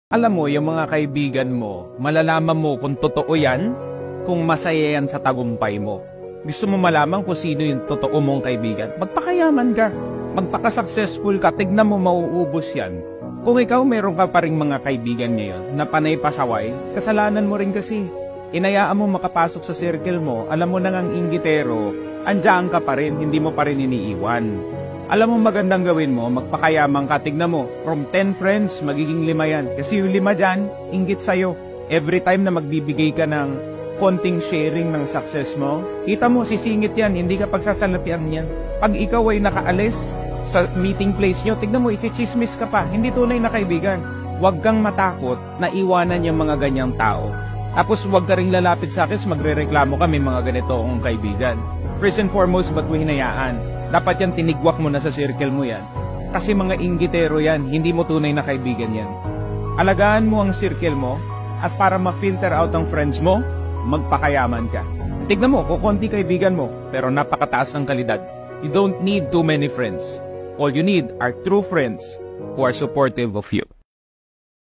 Alam mo, yung mga kaibigan mo, malalaman mo kung totoo yan, kung masaya yan sa tagumpay mo. Gusto mo malaman kung sino yung totoo mong kaibigan? Magpakayaman ka, magpaka-successful ka, tignan mo mauubos yan. Kung ikaw meron ka pa rin mga kaibigan ngayon na panay pasaway, kasalanan mo rin kasi. Inayaan mo makapasok sa circle mo, alam mo nang ang inggitero, andyan ka pa rin, hindi mo pa rin iniiwan. Alam mo magandang gawin mo, magpakayaman ka, tignan mo, from 10 friends, magiging 5 yan. Kasi yung 5 dyan, inggit sa'yo. Every time na magbibigay ka ng konting sharing ng success mo, kita mo, sisingit yan, hindi ka pagsasalapian yan. Pag ikaw ay nakaalis sa meeting place nyo, tignan mo, ikichismis ka pa, hindi tunay na kaibigan. Huwag kang matakot na iwanan yung mga ganyang tao. Tapos huwag ka rin lalapit sa akin, magre-reklamo kami mga ganito akong kaibigan. First and foremost, ba't mo hinayaan? Dapat yan tinigwak mo na sa circle mo yan. Kasi mga inggitero yan, hindi mo tunay na kaibigan yan. Alagaan mo ang circle mo at para ma-filter out ang friends mo, magpakayaman ka. Tignan mo, kukunti kaibigan mo, pero napakataas ng kalidad. You don't need too many friends. All you need are true friends who are supportive of you.